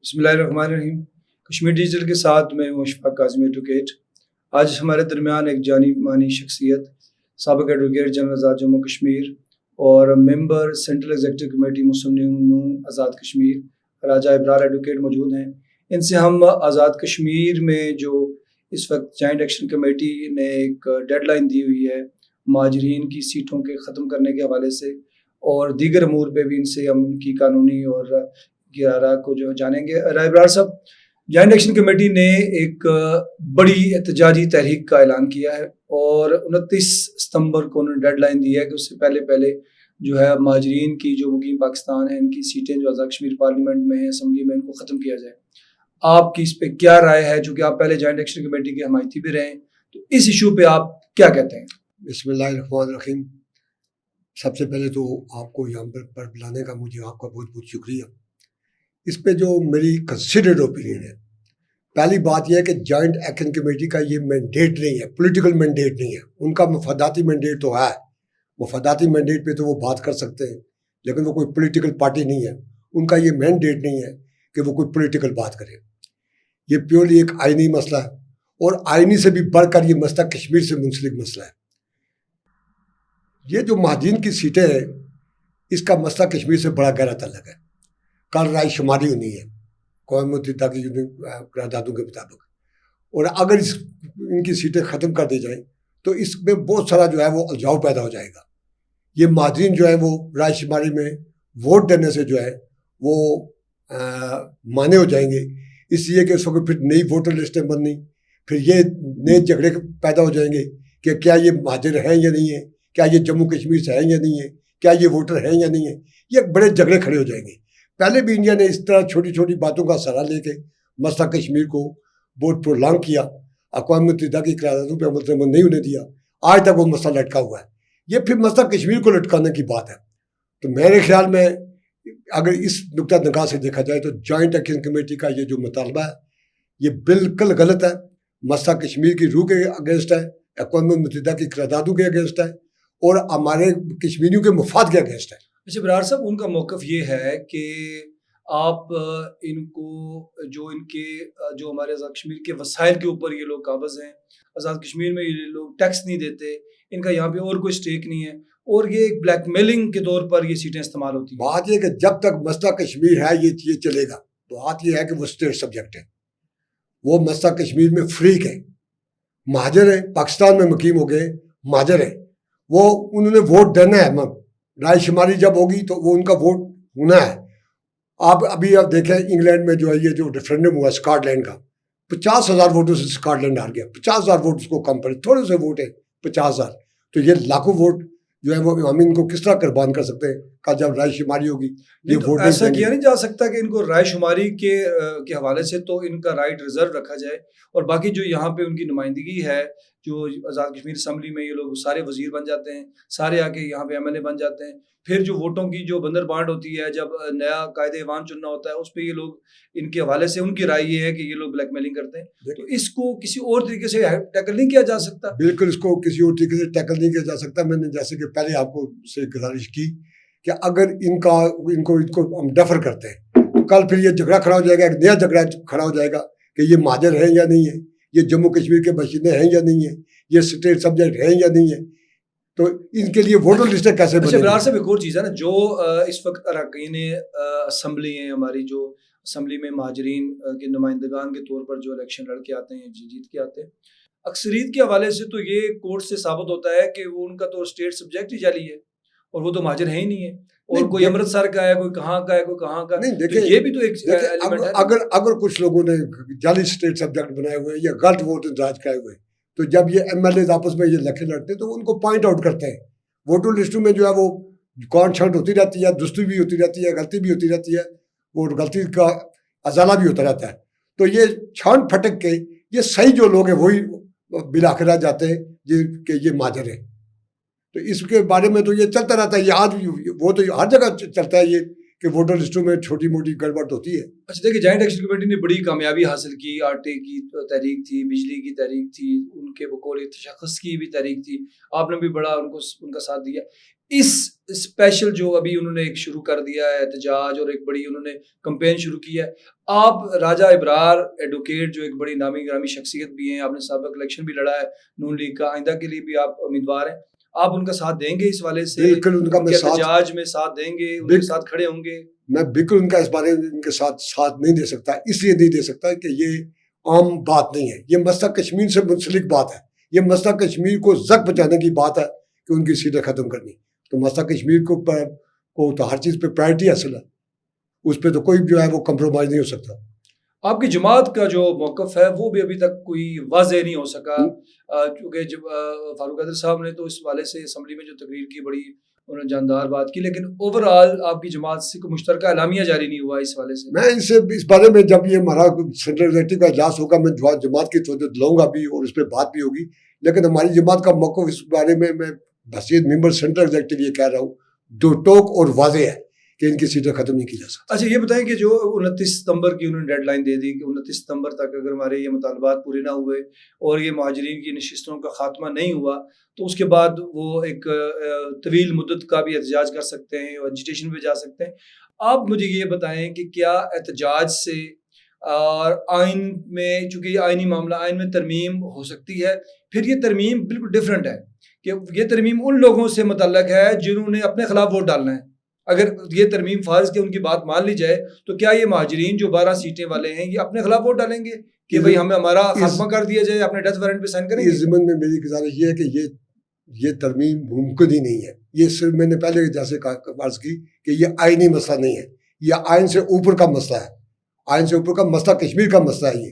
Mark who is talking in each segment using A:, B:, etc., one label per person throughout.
A: بسم اللہ الرحمن الرحیم۔ کشمیر ڈیجیٹل کے ساتھ میں ہوں اشفاق کاظمی ایڈوکیٹ۔ آج ہمارے درمیان ایک جانی مانی شخصیت سابق ایڈوکیٹ جنرل آزاد جموں کشمیر اور ممبر سینٹرل ایگزیکٹو کمیٹی مسلم نون آزاد کشمیر راجہ ابرار ایڈوکیٹ موجود ہیں۔ ان سے ہم آزاد کشمیر میں جو اس وقت جوائنٹ ایکشن کمیٹی نے ایک ڈیڈ لائن دی ہوئی ہے مہاجرین کی سیٹوں کے ختم کرنے کے حوالے سے اور دیگر امور پہ بھی ان سے ہم ان کی قانونی اور گرارہ کو جو جانیں گے۔ راجہ ابرار صاحب، جوائنٹ ایکشن کمیٹی نے ایک بڑی احتجاجی تحریک کا اعلان کیا ہے اور 29 ستمبر کو انہوں نے ڈیڈ لائن دی ہے کہ اس سے پہلے جو ہے مہاجرین کی جو مقیم پاکستان ہیں ان کی سیٹیں جو آزاد کشمیر پارلیمنٹ میں ہیں اسمبلی میں ان کو ختم کیا جائے۔ آپ کی اس پہ کیا رائے ہے؟ چونکہ آپ پہلے جوائنٹ ایکشن کمیٹی کے حمایتی بھی رہے ہیں، تو اس ایشو پہ آپ کیا کہتے ہیں؟
B: بسم اللہ الرحمن الرحیم۔ سب سے پہلے تو آپ کو یہاں پر بلانے کا مجھے آپ کا بہت بہت شکریہ۔ اس پہ جو میری کنسیڈرڈ اوپینین ہے، پہلی بات یہ ہے کہ جوائنٹ ایکشن کمیٹی کا یہ مینڈیٹ نہیں ہے، پولیٹیکل مینڈیٹ نہیں ہے۔ ان کا مفاداتی مینڈیٹ تو ہے، مفاداتی مینڈیٹ پہ تو وہ بات کر سکتے ہیں، لیکن وہ کوئی پولیٹیکل پارٹی نہیں ہے۔ ان کا یہ مینڈیٹ نہیں ہے کہ وہ کوئی پولیٹیکل بات کرے۔ یہ پیورلی ایک آئینی مسئلہ ہے اور آئینی سے بھی بڑھ کر یہ مسئلہ کشمیر سے منسلک مسئلہ ہے۔ یہ جو مہاجرین کی سیٹیں ہیں، اس کا مسئلہ کشمیر سے بڑا گہرا تعلق ہے۔ کل رائے شماری ہونی ہے اقوام متحدہ کی قراردادوں کے مطابق، اور اگر ان کی سیٹیں ختم کر دی جائیں تو اس میں بہت سارا جو ہے وہ الجھاؤ پیدا ہو جائے گا۔ یہ مہاجرین جو ہے وہ رائے شماری میں ووٹ دینے سے جو ہے وہ مانے ہو جائیں گے، اس لیے کہ اس وقت پھر نئی ووٹر لسٹیں بننی، پھر یہ نئے جھگڑے پیدا ہو جائیں گے کہ کیا یہ مہاجر ہیں یا نہیں ہیں، کیا یہ جموں کشمیر سے ہیں یا نہیں ہیں، کیا یہ ووٹر ہیں یا نہیں ہیں۔ یہ بڑے جھگڑے کھڑے ہو جائیں گے۔ پہلے بھی انڈیا نے اس طرح چھوٹی چھوٹی باتوں کا سہارا لے کے مسئلہ کشمیر کو بہت پرولانگ کیا، اقوام متحدہ کی قراردادوں پہ عمل نہیں ہونے دیا، آج تک وہ مسئلہ لٹکا ہوا ہے۔ یہ پھر مسئلہ کشمیر کو لٹکانے کی بات ہے۔ تو میرے خیال میں اگر اس نقطہ نگاہ سے دیکھا جائے تو جوائنٹ ایکشن کمیٹی کا یہ جو مطالبہ ہے یہ بالکل غلط ہے، مسئلہ کشمیر کی روح کے اگینسٹ ہے، اقوام متحدہ کی قراردادوں کے اگینسٹ ہے اور ہمارے کشمیریوں کے مفاد کے اگینسٹ ہے۔
A: اچھا ابرار صاحب، ان کا موقف یہ ہے کہ آپ ان کو جو ہمارے آزاد کشمیر کے وسائل کے اوپر یہ لوگ قابض ہیں، آزاد کشمیر میں یہ لوگ ٹیکس نہیں دیتے، ان کا یہاں پہ اور کوئی سٹیک نہیں ہے، اور یہ ایک بلیک میلنگ کے طور پر یہ سیٹیں استعمال ہوتی ہیں۔
B: بات یہ کہ جب تک مسئلہ کشمیر ہے یہ چلے گا۔ بات یہ ہے کہ وہ اسٹیٹ سبجیکٹ ہے، وہ مسئلہ کشمیر میں فریق ہے، مہاجر ہیں، پاکستان میں مقیم ہو گئے مہاجر ہیں، وہ انہوں نے ووٹ دینا ہے۔ رائے شماری جب ہوگی تو وہ ان کا ووٹ ہونا ہے۔ آپ دیکھیں انگلینڈ میں جو ہے یہ جو ریفرینڈم ہوا اسکاٹ لینڈ کا، 50,000 ووٹوں سے اسکاٹ لینڈ ہار گیا۔ 50,000 ووٹ اس کو کم پڑے، تھوڑے سے ووٹ ہیں 50,000، تو یہ لاکھوں ووٹ جو ہے وہ ہم ان کو کس طرح قربان کر سکتے ہیں کہ جب رائے شماری ہوگی یہ ووٹ
A: ایسا کیا نہیں جا سکتا کہ ان کو رائے شماری کے حوالے سے تو ان کا رائٹ ریزرو رکھا جائے، اور باقی جو یہاں پہ ان کی نمائندگی ہے جو آزاد کشمیر اسمبلی میں یہ لوگ سارے وزیر بن جاتے ہیں، سارے آ کے یہاں پہ ایم ایل اے بن جاتے ہیں، پھر جو ووٹوں کی جو بندر بانٹ ہوتی ہے جب نیا قائد ایوان چننا ہوتا ہے اس پہ یہ لوگ ان کے حوالے سے ان کی رائے یہ ہے کہ یہ لوگ بلیک میلنگ کرتے ہیں، تو اس کو کسی اور طریقے سے ٹیکل نہیں کیا جا سکتا؟
B: بالکل اس کو کسی اور طریقے سے ٹیکل نہیں کیا جا سکتا۔ میں نے جیسے کہ پہلے آپ کو سے گزارش کی کہ اگر ان کو ہم ڈیفر کرتے ہیں تو کل پھر یہ جھگڑا کھڑا ہو جائے گا، ایک نیا جھگڑا کھڑا ہو جائے گا کہ یہ مہاجر ہیں یا نہیں ہیں، یہ جموں کشمیر کے باشندے ہیں یا نہیں ہیں، یہ اسٹیٹ سبجیکٹ ہیں یا نہیں ہیں، تو ان کے لیے ووٹر لسٹیں کیسے بنیں گی؟
A: ابرار صاحب، ایک اور چیز ہے نا، جو اس وقت اراکین اسمبلی ہیں ہماری، جو اسمبلی میں مہاجرین کے نمائندگان کے طور پر جو الیکشن لڑ کے آتے ہیں، جیت کے آتے ہیں، اکثریت کے حوالے سے تو یہ کورٹ سے ثابت ہوتا ہے کہ وہ ان کا تو اسٹیٹ سبجیکٹ ہی جعلی ہے اور وہ تو مہاجر ہیں ہی نہیں ہے، اور کوئی امرتسر کا ہے، کوئی کہاں کا ہے، کوئی کہاں کا۔
B: نہیں دیکھیں،
A: یہ بھی تو ایک ایلیمنٹ ہے۔
B: اگر کچھ لوگوں نے جعلی اسٹیٹ سبجیکٹ بنائے ہوئے ہیں یا غلط ووٹ اندراج کرائے ہوئے ہیں، تو جب یہ ایم ایل اے آپس میں یہ الیکشن لڑتے ہیں تو ان کو پوائنٹ آؤٹ کرتے ہیں۔ ووٹر لسٹوں میں جو ہے وہ کون چھانٹ ہوتی رہتی ہے، درستی بھی ہوتی رہتی ہے، غلطی بھی ہوتی رہتی ہے، وہ غلطی کا ازالہ بھی ہوتا رہتا ہے، تو یہ چھانٹ پھٹک کے یہ صحیح جو لوگ ہیں وہی بالآخر رہ جاتے ہیں کہ یہ مہاجر ہیں۔ تو اس کے بارے میں تو یہ چلتا رہتا ہے، یہ آج وہ تو ہر جگہ چلتا ہے یہ کہ ووٹر لسٹوں میں چھوٹی موٹی گڑبڑ ہوتی ہے۔
A: اچھا دیکھیں، جوائنٹ ایکشن کمیٹی نے بڑی کامیابی حاصل کی، آٹے کی تحریک تھی، بجلی کی تحریک تھی، ان کے بقول تشخص کی بھی تحریک تھی، آپ نے بھی بڑا ان کا ساتھ دیا۔ اس اسپیشل جو ابھی انہوں نے ایک شروع کر دیا ہے احتجاج اور ایک بڑی انہوں نے کمپین شروع کی ہے، آپ راجہ ابرار ایڈوکیٹ جو ایک بڑی نامی گرامی شخصیت بھی ہیں، آپ نے سابق الیکشن بھی لڑا ہے نون لیگ کا، آئندہ کے لیے بھی آپ امیدوار ہیں، آپ ان کا ساتھ دیں گے اس والے سے؟
B: بالکل ان کا میں
A: احتجاج میں ساتھ دیں گے، ان کے ساتھ کھڑے ہوں گے؟
B: میں بالکل ان کا اس بارے میں ان کے ساتھ نہیں دے سکتا، اس لیے نہیں دے سکتا کہ یہ عام بات نہیں ہے، یہ مسئلہ کشمیر سے منسلک بات ہے، یہ مسئلہ کشمیر کو زک بچانے کی بات ہے کہ ان کی سیٹیں ختم کرنی، تو مسئلہ کشمیر کو تو ہر چیز پہ پرائرٹی حاصل ہے، اس پہ تو کوئی جو ہے وہ کمپرومائز نہیں ہو سکتا۔
A: آپ کی جماعت کا جو موقف ہے وہ بھی ابھی تک کوئی واضح نہیں ہو سکا، کیونکہ جب فاروق قادر صاحب نے تو اس والے سے اسمبلی میں جو تقریر کی بڑی انہوں نے جاندار بات کی، لیکن اوور آل آپ کی جماعت سے کوئی مشترکہ اعلامیہ جاری نہیں ہوا اس والے سے۔
B: میں اس بارے میں جب یہ ہمارا سینٹرل ایگزیکٹو کا اجلاس ہوگا میں جماعت کی توجہ دلاؤں گا بھی اور اس پہ بات بھی ہوگی، لیکن ہماری جماعت کا موقف اس بارے میں بحیثیت ممبر سینٹرل ایگزیکٹو یہ کہہ رہا ہوں دو ٹوک اور واضح ہے کہ ان کی سیٹیں ختم نہیں کی جا سکتی۔
A: اچھا یہ بتائیں کہ جو 29 ستمبر کی انہوں نے ڈیڈ لائن دے دی کہ 29 ستمبر تک اگر ہمارے یہ مطالبات پورے نہ ہوئے اور یہ مہاجرین کی نشستوں کا خاتمہ نہیں ہوا تو اس کے بعد وہ ایک طویل مدت کا بھی احتجاج کر سکتے ہیں اور ایجیٹیشن پہ جا سکتے ہیں۔ آپ مجھے یہ بتائیں کہ کیا احتجاج سے اور آئین میں، چونکہ یہ آئینی معاملہ، آئین میں ترمیم ہو سکتی ہے، پھر یہ ترمیم بالکل ڈیفرنٹ ہے کہ یہ ترمیم ان لوگوں سے متعلق ہے جنہوں نے اپنے خلاف ووٹ ڈالنا ہے۔ اگر یہ ترمیم فرض کہ ان کی بات مان لی جائے تو کیا یہ مہاجرین جو 12 سیٹیں والے ہیں یہ اپنے خلاف ووٹ ڈالیں گے کہ بھئی ہمیں ہمارا خاتمہ کر دیا جائے، اپنے ڈیتھ وارنٹ پہ سائن کریں گے؟
B: اس ضمن میں میری گزارش یہ ہے کہ یہ ترمیم ممکن ہی نہیں ہے، یہ صرف میں نے پہلے جیسے عرض کی کہ یہ آئینی مسئلہ نہیں ہے، یہ آئین سے اوپر کا مسئلہ ہے، آئین سے اوپر کا مسئلہ کشمیر کا مسئلہ ہے،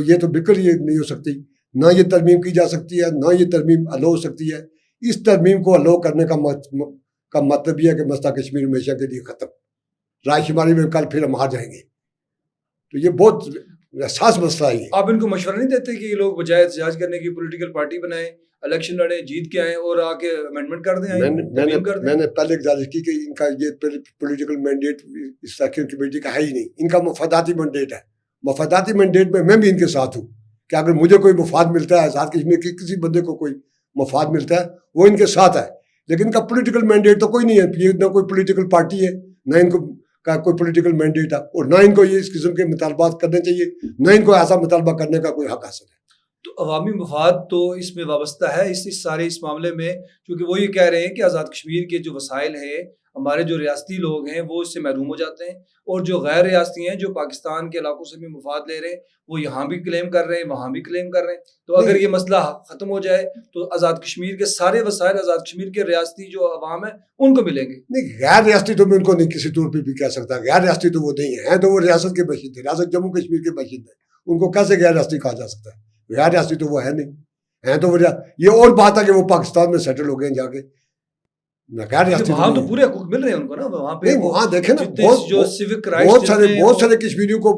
B: یہ تو بالکل یہ نہیں ہو سکتی، نہ یہ ترمیم کی جا سکتی ہے، نہ یہ ترمیم الو ہو سکتی ہے۔ اس ترمیم کو الو کرنے کا مطلب یہ ہے کہ مسئلہ کشمیر ہمیشہ کے لیے ختم، رائے شماری میں کل پھر ہم ہار جائیں گے، تو یہ بہت حساس مسئلہ ہے۔
A: آپ ان کو مشورہ نہیں دیتے کہ یہ لوگ بجائے احتجاج کرنے کی پولیٹیکل پارٹی بنائیں، الیکشن لڑیں، جیت کے آئیں اور آ کے امینڈمنٹ کر دیں؟
B: میں نے پہلے گزارش کی کہ ان کا یہ پولیٹیکل مینڈیٹ اس سیکشن کمیٹی کا ہے ہی نہیں، ان کا مفاداتی مینڈیٹ ہے۔ مفاداتی مینڈیٹ میں بھی ان کے ساتھ ہوں کہ اگر مجھے کوئی مفاد ملتا ہے، آزاد کشمیر کے کسی بندے کو کوئی مفاد ملتا ہے وہ ان کے ساتھ ہے، لیکن ان کا پولیٹیکل مینڈیٹ تو کوئی نہیں ہے، یہ نہ کوئی پولیٹیکل پارٹی ہے، نہ ان کو کا کوئی پولیٹیکل مینڈیٹ ہے، اور نہ ان کو یہ اس قسم کے مطالبات کرنے چاہیے، نہ ان کو ایسا مطالبہ کرنے کا کوئی حق حاصل ہے۔
A: تو عوامی مفاد تو اس میں وابستہ ہے اس سارے اس معاملے میں، کیونکہ وہ یہ کہہ رہے ہیں کہ آزاد کشمیر کے جو وسائل ہیں، ہمارے جو ریاستی لوگ ہیں وہ اس سے محروم ہو جاتے ہیں، اور جو غیر ریاستی ہیں جو پاکستان کے علاقوں سے بھی مفاد لے رہے ہیں وہ یہاں بھی کلیم کر رہے ہیں، وہاں بھی کلیم کر رہے ہیں، تو اگر یہ مسئلہ ختم ہو جائے تو آزاد کشمیر کے سارے وسائل آزاد کشمیر کے ریاستی جو عوام ہیں ان کو ملیں گے۔
B: نہیں، غیر ریاستی تو میں ان کو نہیں کسی طور پہ بھی کہہ سکتا، غیر ریاستی تو وہ نہیں ہیں، تو وہ ریاست کے باشندے، ریاست جموں کشمیر کے باشندے، ان کو کیسے غیر ریاستی کہا جا سکتا ہے؟ غیر ریاستی تو وہ ہے نہیں، ہیں تو وہ یہ اور بات ہے کہ وہ پاکستان میں سیٹل ہو گئے ہیں جا کے، غیر ریاستی
A: وہاں تو پورے حقوق مل رہے ہیں ان کو نا، وہاں پہ
B: وہاں دیکھیں نا
A: جو سیوک
B: بہت سارے کشمیریوں کو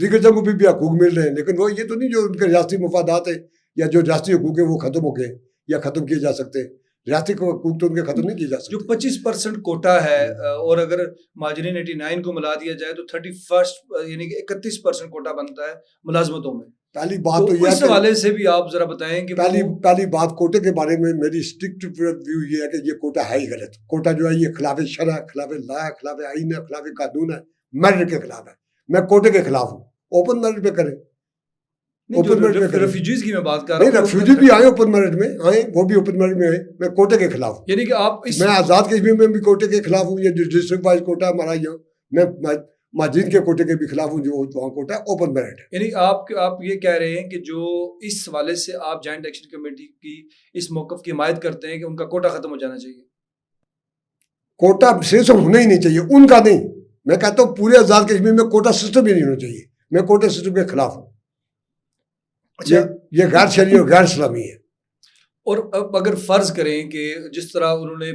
B: دیگر جگہوں پہ بھی حقوق مل رہے ہیں، لیکن وہ یہ تو نہیں جو ان کے ریاستی مفادات ہیں یا جو ریاستی حقوق ہیں وہ ختم ہو گئے یا ختم کیے جا سکتے ہیں، ریاستی حقوق تو ان کے ختم نہیں کیے جا سکتے۔
A: جو 25% کوٹا ہے، اور اگر مہاجرین 89 کو ملا دیا جائے تو 31 یعنی کہ 31% کوٹا بنتا ہے ملازمتوں میں۔
B: پہلی بات تو یہ
A: اس حوالے سے بھی آپ ذرا بتائیں کہ
B: پہلی بات کوٹے کے بارے میں میری اسٹرکٹ ویو یہ ہے کہ یہ کوٹا ہے ہی غلط، کوٹا جو ہے یہ خلاف شرع، خلاف لا ہے، خلاف آئین ہے، خلاف قانون ہے، میرٹ کے خلاف ہے، میں کوٹے کے خلاف ہوں، اوپن میرٹ پہ کریں، اوپن میرٹ پہ کریں۔
A: ریفیوجیز کی میں بات کر رہا ہوں،
B: نہیں ریفیوجی بھی آئے اوپن میرٹ میں آئے، وہ بھی اوپن میرٹ میں آئے، میں کوٹے کے خلاف ہوں،
A: یعنی کہ آپ
B: میں آزاد کشمیر میں بھی کوٹے کے خلاف ہوں، یہ ڈسٹرکٹ وائز کوٹا ہمارا یہاں، میں مہاجرین کے کوٹے کے بھی خلاف ہوں جو وہاں کوٹا ہے اوپن میرٹ ہے۔
A: یعنی آپ یہ کہہ رہے ہیں کہ جو اس حوالے سے آپ جوائنٹ ایکشن کمیٹی کی اس موقف کی حمایت کرتے ہیں کہ ان کا کوٹا ختم ہو جانا چاہیے؟
B: کوٹا سسٹم ہونا ہی نہیں چاہیے، ان کا نہیں، میں کہتا ہوں پورے آزاد کشمیر میں کوٹا سسٹم ہی نہیں ہونا چاہیے، میں کوٹا سسٹم کے خلاف ہوں۔
A: اچھا،
B: یہ غیر شرعی اور غیر اسلامی ہے۔
A: اور اب اگر فرض کریں کہ جس طرح انہوں نے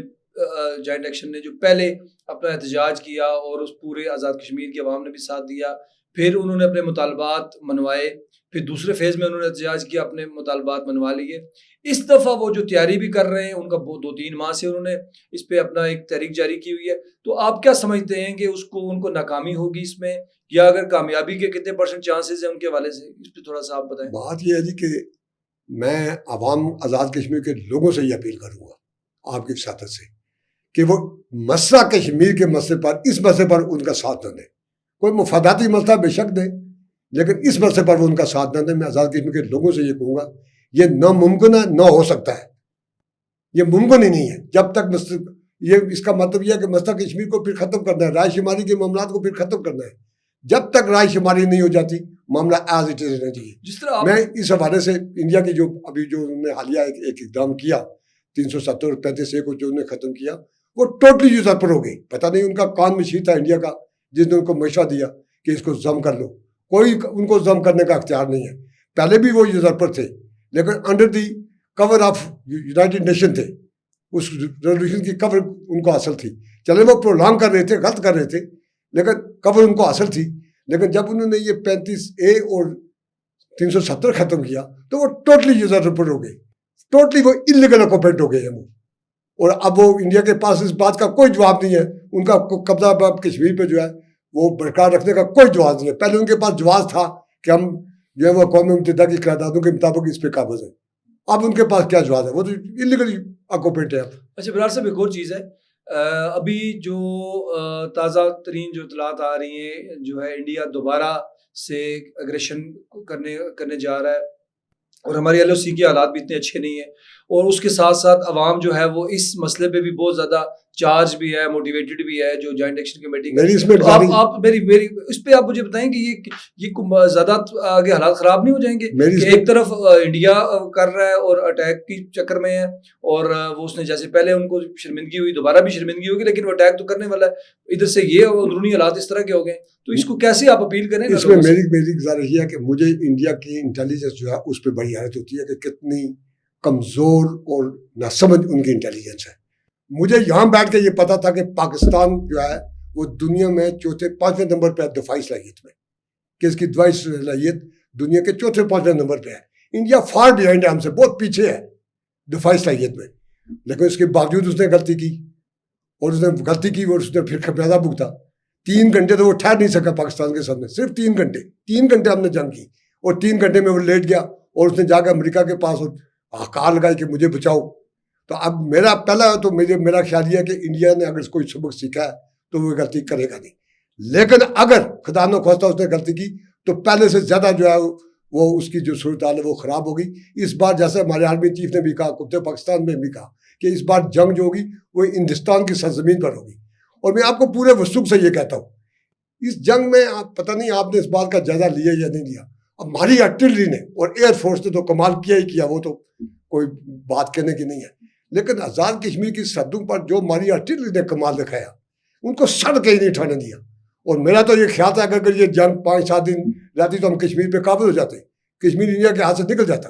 A: جوائنٹ ایکشن نے جو پہلے اپنا احتجاج کیا اور اس پورے آزاد کشمیر کے عوام نے بھی ساتھ دیا، پھر انہوں نے اپنے مطالبات منوائے، پھر دوسرے فیز میں انہوں نے احتجاج کیا، اپنے مطالبات منوا لیے، اس دفعہ وہ جو تیاری بھی کر رہے ہیں، ان کا 2-3 ماہ سے انہوں نے اس پہ اپنا ایک تحریک جاری کی ہوئی ہے، تو آپ کیا سمجھتے ہیں کہ ان کو ناکامی ہوگی اس میں، یا اگر کامیابی کے کتنے % چانسز ہیں ان کے حوالے سے، اس پہ تھوڑا سا آپ بتائیں۔
B: بات یہ ہے جی کہ میں عوام آزاد کشمیر کے لوگوں سے یہ اپیل کروں گا آپ کی وساطت سے کہ وہ مسئلہ کشمیر کے مسئلے پر اس مسئلے پر ان کا ساتھ نہ دیں. کوئی مفاداتی مسئلہ بے شک دیں لیکن اس مسئلے پر وہ ان کا ساتھ نہ دیں. میں آزاد کشمیر کے لوگوں سے یہ کہوں گا یہ ناممکن ہے، نہ ہو سکتا ہے، یہ ممکن ہی نہیں ہے. جب تک یہ اس کا مطلب یہ ہے کہ مسئلہ کشمیر کو پھر ختم کرنا ہے، رائے شماری کے معاملات کو پھر ختم کرنا ہے. جب تک رائے شماری نہیں ہو جاتی معاملہ ایز اٹ از رہنا چاہیے.
A: جس طرح
B: میں اس حوالے سے انڈیا کی جو ابھی جو انہوں نے حالیہ ایک اقدام کیا 370 اور 35A کو جو انہوں نے ختم کیا وہ ٹوٹلی یوزر پر ہو گئی. پتہ نہیں ان کا کان مشیر تھا انڈیا کا جس نے ان کو مشورہ دیا کہ اس کو ضم کر لو. کوئی ان کو ضم کرنے کا اختیار نہیں ہے. پہلے بھی وہ یوزر پر تھے لیکن under the cover of United Nation تھے. اس ریزولوشن کی کور ان کو حاصل تھی. چلے وہ پرولانگ کر رہے تھے، غلط کر رہے تھے لیکن کور ان کو حاصل تھی. لیکن جب انہوں نے یہ 35A اور 370 ختم کیا تو وہ ٹوٹلی یوزر پر ہو گئے، ٹوٹلی وہ انلیگل آکوپینٹ ہو گئے ہیں وہ. اور اب وہ انڈیا کے پاس اس بات کا کوئی جواب نہیں ہے. ان کا قبضہ کشمیر پہ جو ہے وہ برقرار رکھنے کا کوئی جواز نہیں ہے. پہلے ان کے پاس جواز تھا کہ ہم جو ہے وہ اقوام متحدہ کی قراردادوں کے مطابق اس پہ قابض ہیں. اب ان کے پاس کیا جواز ہے؟ وہ تو انلیگل آکوپینٹ ہے.
A: اچھا برار صاحب ایک اور چیز ہے، ابھی جو تازہ ترین جو اطلاعات آ رہی ہیں جو ہے انڈیا دوبارہ سے اگریشن کرنے جا رہا ہے اور ہماری LOC کے حالات بھی اتنے اچھے نہیں ہیں اور اس کے ساتھ ساتھ عوام جو ہے وہ اس مسئلے پہ بھی بہت زیادہ چارج بھی ہے، موٹیویٹڈ بھی ہے جو جوائنٹ ایکشن کمیٹی کا. آپ میری اس پہ آپ مجھے بتائیں کہ یہ زیادہ آگے حالات خراب نہیں ہو جائیں گے کہ ایک طرف انڈیا کر رہا ہے اور اٹیک کی چکر میں ہے اور وہ اس نے جیسے پہلے ان کو شرمندگی ہوئی دوبارہ بھی شرمندگی ہوگی لیکن وہ اٹیک تو کرنے والا ہے. ادھر سے یہ اندرونی حالات اس طرح کے ہو گئے تو اس کو کیسے آپ اپیل کریں؟
B: اس میں میری گزارش یہ ہے کہ مجھے انڈیا کی انٹیلیجنس جو ہے اس پہ بڑی حیرت ہوتی ہے کہ کتنی کمزور اور ناسمجھ ان کی انٹیلیجنس ہے. مجھے یہاں بیٹھ کے یہ پتا تھا کہ پاکستان جو ہے وہ دنیا میں چوتھے 5ویں نمبر پہ ہے دفاعی صلاحیت میں، کہ اس کی دفاعی صلاحیت دنیا کے چوتھے 5ویں نمبر پہ ہے. انڈیا فار بیہائنڈ ہے، ہم سے بہت پیچھے ہے دفاعی صلاحیت میں. لیکن اس کے باوجود اس نے غلطی کی اور اس نے غلطی کی اور اس نے پھر خمیازہ بھگتا. 3 گھنٹے تو وہ ٹھہر نہیں سکا پاکستان کے سامنے، صرف 3 گھنٹے ہم نے جنگ کی اور 3 گھنٹے میں وہ لیٹ گیا اور اس نے جا کے امریکہ کے پاس کار لگائی کہ مجھے بچاؤ. تو اب میرا پہلا تو میرا خیال یہ ہے کہ انڈیا نے اگر کوئی سبق سیکھا ہے تو وہ غلطی کرے گا نہیں. لیکن اگر خدا نہ خواستہ اس نے غلطی کی تو پہلے سے زیادہ جو ہے وہ اس کی جو صورتحال ہے وہ خراب ہوگی. اس بار جیسے ہمارے آرمی چیف نے بھی کہا، کتے پاکستان میں بھی کہا کہ اس بار جنگ جو ہوگی وہ ہندوستان کی سرزمین پر ہوگی. اور میں آپ کو پورے وسوخ سے یہ کہتا ہوں اس جنگ میں پتہ نہیں آپ نے اس بات کا جائزہ لیا یا نہیں لیا. اب ہماری آرٹلری نے اور ایئر فورس نے تو کمال کیا ہی کیا، وہ تو کوئی بات کہنے کی نہیں ہے. لیکن آزاد کشمیر کی سرحدوں پر جو ہماری آرٹلری نے کمال دکھایا ان کو سڑ کے ہی نہیں اٹھانے دیا. اور میرا تو یہ خیال تھا کہ اگر یہ جنگ 5-7 دن رہتی تو ہم کشمیر پہ قابض ہو جاتے، کشمیر انڈیا کے ہاتھ سے نکل جاتا،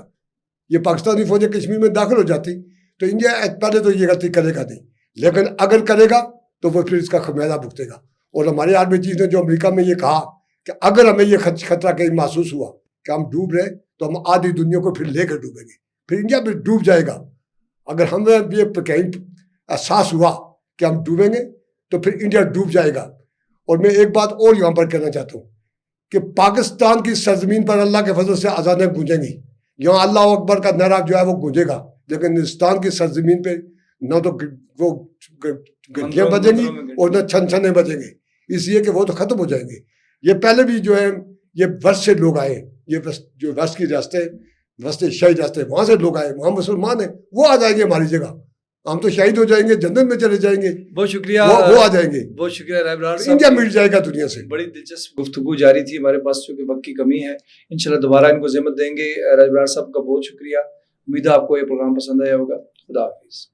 B: یہ پاکستانی فوجیں کشمیر میں داخل ہو جاتی تو انڈیا پہلے تو یہ غلطی کرے گا نہیں. لیکن اگر کرے گا تو وہ پھر اس کا خمیازہ بھگتے گا. اور ہمارے آرمی چیف نے جو امریکہ میں یہ کہا کہ اگر ہمیں یہ خطرہ کہیں محسوس ہوا کہ ہم ڈوب رہے تو ہم آدھی دنیا کو پھر لے کر ڈوبیں گے، پھر انڈیا بھی ڈوب جائے گا. اگر ہمیں یہ کہیں احساس ہوا کہ ہم ڈوبیں گے تو پھر انڈیا ڈوب جائے گا. اور میں ایک بات اور یہاں پر کہنا چاہتا ہوں کہ پاکستان کی سرزمین پر اللہ کے فضل سے اذانیں گونجیں گی، یہاں اللہ اکبر کا نعرہ جو ہے وہ گونجے گا. لیکن ہندوستان کی سرزمین پہ نہ تو وہ گھنٹیاں بجیں گی اور نہ چھن بجیں گے، اس لیے کہ وہ تو ختم ہو جائیں گے. یہ پہلے بھی جو ہے یہ ویسٹ سے لوگ آئے، یہ جو ویسٹ کی ریاستیں ویسٹ ایشیائی ریاستیں وہاں سے لوگ آئے، وہاں مسلمان ہیں، وہ آ جائیں گے ہماری جگہ. ہم تو شہید ہو جائیں گے، جنت میں چلے جائیں گے.
A: بہت شکریہ،
B: وہ آ جائیں گے.
A: بہت شکریہ رائے برار صاحب.
B: انڈیا مٹ جائے گا دنیا سے.
A: بڑی دلچسپ گفتگو جاری تھی، ہمارے پاس چونکہ وقت کی کمی ہے، انشاءاللہ دوبارہ ان کو زحمت دیں گے. رائے برار صاحب کا بہت شکریہ. امید ہے آپ کو یہ پروگرام پسند آیا ہوگا. خدا حافظ.